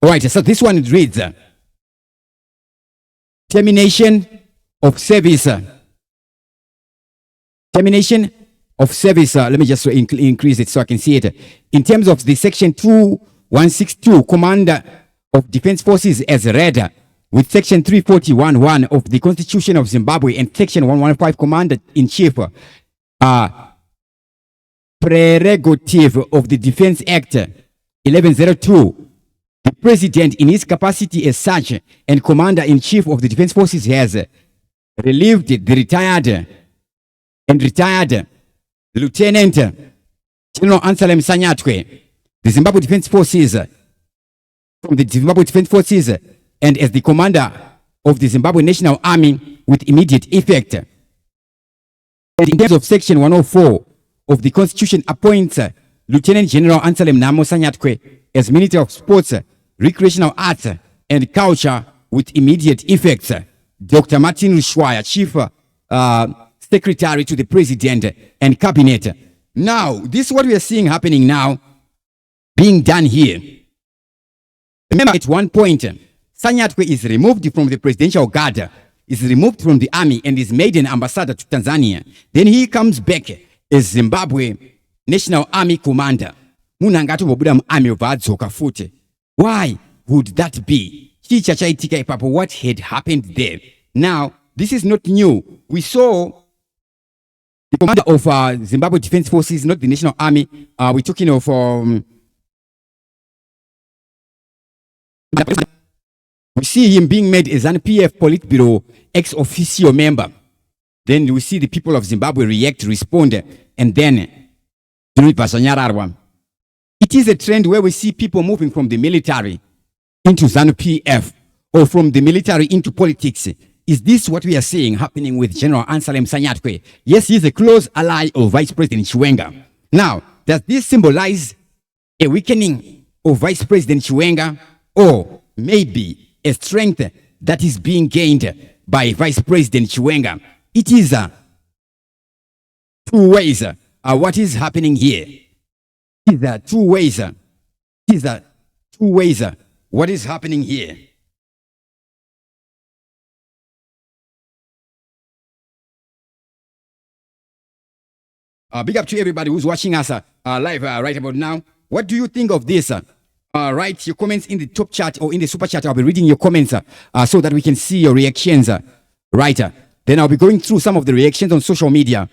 Right, so this one reads, termination of service. Termination of service. Let me just increase it so I can see it. In terms of the section 2162, Commander of Defense Forces as read, with section 341(1) of the Constitution of Zimbabwe and section 115, Commander-in-Chief, prerogative of the Defense Act 1102, the President, in his capacity as such and Commander-in-Chief of the Defense Forces, has relieved the retired Lieutenant General Anselm Sanyatwe, the Zimbabwe Defense Forces, from the Zimbabwe Defense Forces, and as the Commander of the Zimbabwe National Army with immediate effect. And in terms of section 104 of the Constitution, appoints Lieutenant General Anselm Namo Sanyatwe as Minister of Sports, Recreational Arts and Culture with immediate effects. Dr. Martin Rushwaya, Chief Secretary to the President and Cabinet. Now, this is what we are seeing happening now, being done here. Remember, at one point, Sanyatwe is removed from the presidential guard, is removed from the army, and is made an ambassador to Tanzania. Then he comes back as Zimbabwe National Army Commander. Why would that be? What had happened there? Now, this is not new. We saw the commander of Zimbabwe Defense Forces, not the National Army. We're talking of we see him being made as an PF Politburo ex officio member. Then we see the people of Zimbabwe react, respond, and then it is a trend where we see people moving from the military into ZANU-PF or from the military into politics. Is this what we are seeing happening with General Anselm Sanyatwe? Yes, he is a close ally of Vice President Chiwenga. Now, does this symbolize a weakening of Vice President Chiwenga, or maybe a strength that is being gained by Vice President Chiwenga? It is two ways. What is happening here? It is two ways. It is two ways. What is happening here? Big up to everybody who's watching us live right about now. What do you think of this? Write your comments in the top chat or in the super chat. I'll be reading your comments so that we can see your reactions. Then I'll be going through some of the reactions on social media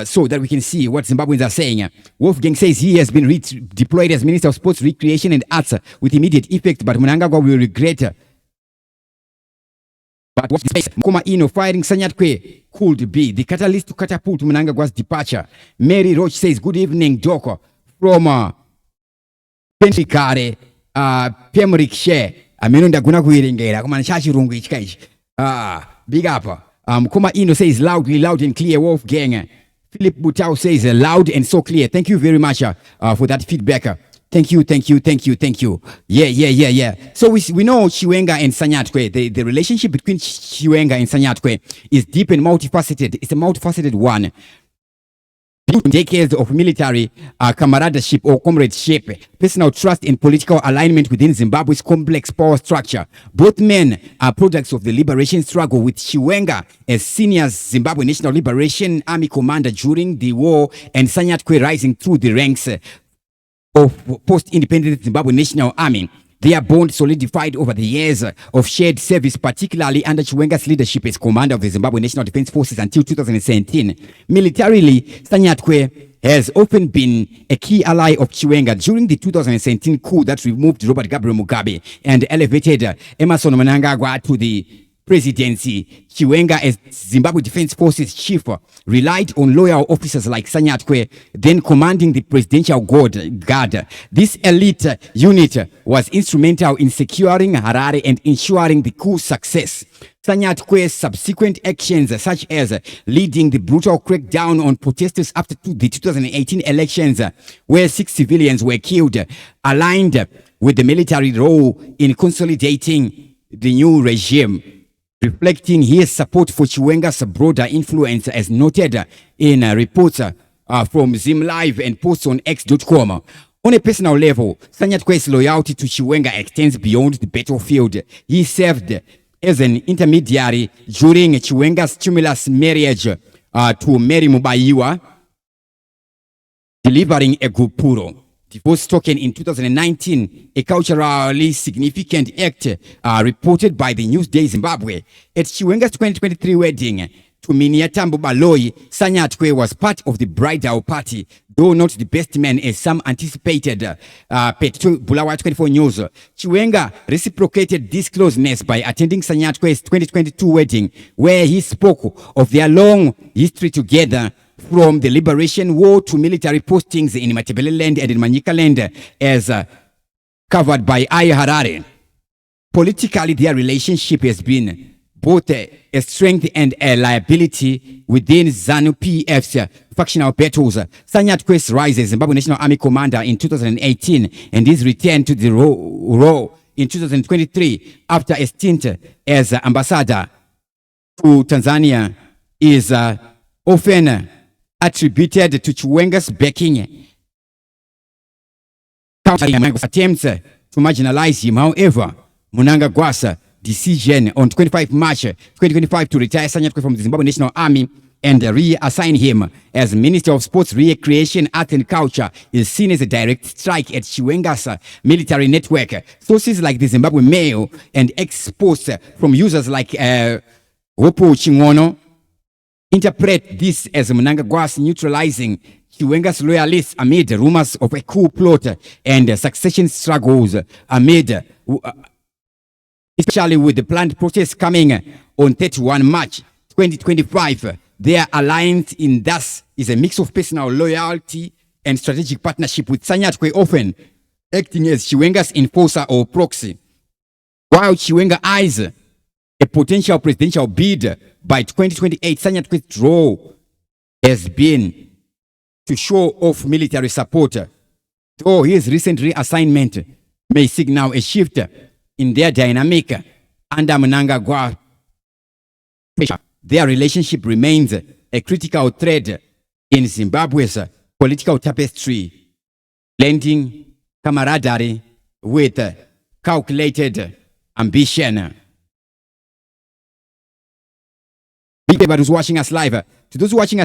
so that we can see what Zimbabweans are saying. Wolfgang says he has been deployed as Minister of Sports, Recreation and Arts with immediate effect, but Mnangagwa will regret. But what is firing Sanyatwe could be the catalyst to catapult Mnangagwa's departure. Mary Roach says, good evening, Doko, from Pentricare, Pemrick Share. Amenunda guna kuirengera kuma nchachirungu ichikaichi. Big up. Kuma Ino says loud and clear, Wolfgang. Philip Butau says loud and so clear. Thank you very much for that feedback. Thank you. Yeah. So we know Chiwenga and Sanyatwe. The relationship between Chiwenga and Sanyatwe is deep and multifaceted. It's a multifaceted one. Decades of military camaraderie or comradeship, personal trust and political alignment within Zimbabwe's complex power structure. Both men are products of the liberation struggle, with Chiwenga as senior Zimbabwe National Liberation Army commander during the war and Sanyatwe rising through the ranks of post-independent Zimbabwe National Army. Their bond solidified over the years of shared service, particularly under Chiwenga's leadership as commander of the Zimbabwe National Defense Forces until 2017. Militarily, Sanyatwe has often been a key ally of Chiwenga during the 2017 coup that removed Robert Gabriel Mugabe and elevated Emerson Mnangagwa to the presidency. Chiwenga, as Zimbabwe Defense Forces chief, relied on loyal officers like Sanyatwe, then commanding the presidential guard. This elite unit was instrumental in securing Harare and ensuring the coup's success. Sanyatwe's subsequent actions, such as leading the brutal crackdown on protesters after the 2018 elections, where 6 civilians were killed, aligned with the military role in consolidating the new regime, reflecting his support for Chiwenga's broader influence, as noted in reports from ZimLive and posts on X.com. On a personal level, Sanyatwe's loyalty to Chiwenga extends beyond the battlefield. He served as an intermediary during Chiwenga's tumultuous marriage to Mary Mubayiwa, delivering a gupuro. Divorce token in 2019, a culturally significant act reported by the Newsday Zimbabwe. At Chiwenga's 2023 wedding to Miniatambo Baloi, Sanyatwe was part of the bridal party, though not the best man as some anticipated. Bulawayo 24 News. Chiwenga reciprocated this closeness by attending Sanyatwe's 2022 wedding, where he spoke of their long history together, from the Liberation War to military postings in Matabeleland and in Manicaland, as covered by I Harare. Politically, their relationship has been both a strength and a liability within ZANU-PF's factional battles. Sanyatwe's rise as Zimbabwe National Army Commander in 2018 and his return to the role in 2023 after a stint as ambassador to Tanzania is often attributed to Chiwenga's backing attempts to marginalize him. However, Mnangagwa's decision on 25 March 2025 to retire Sanyatwe from the Zimbabwe National Army and reassign him as Minister of Sports, Recreation, Art and Culture is seen as a direct strike at Chiwenga's military network. Sources like the Zimbabwe Mail and ex-posts from users like Wopo Chingono interpret this as Mnangagwa's neutralizing Chiwenga's loyalists amid rumors of a coup plot and succession struggles especially with the planned protest coming on 31 March 2025. Their alliance in thus is a mix of personal loyalty and strategic partnership, with Sanyatwe often acting as Chiwenga's enforcer or proxy. While Chiwenga eyes a potential presidential bid by 2028, Sanyatwe's draw has been to show off military support, though his recent reassignment may signal a shift in their dynamic under Mnangagwa. Their relationship remains a critical thread in Zimbabwe's political tapestry, blending camaraderie with calculated ambition. Big everybody who's watching us live. To those watching us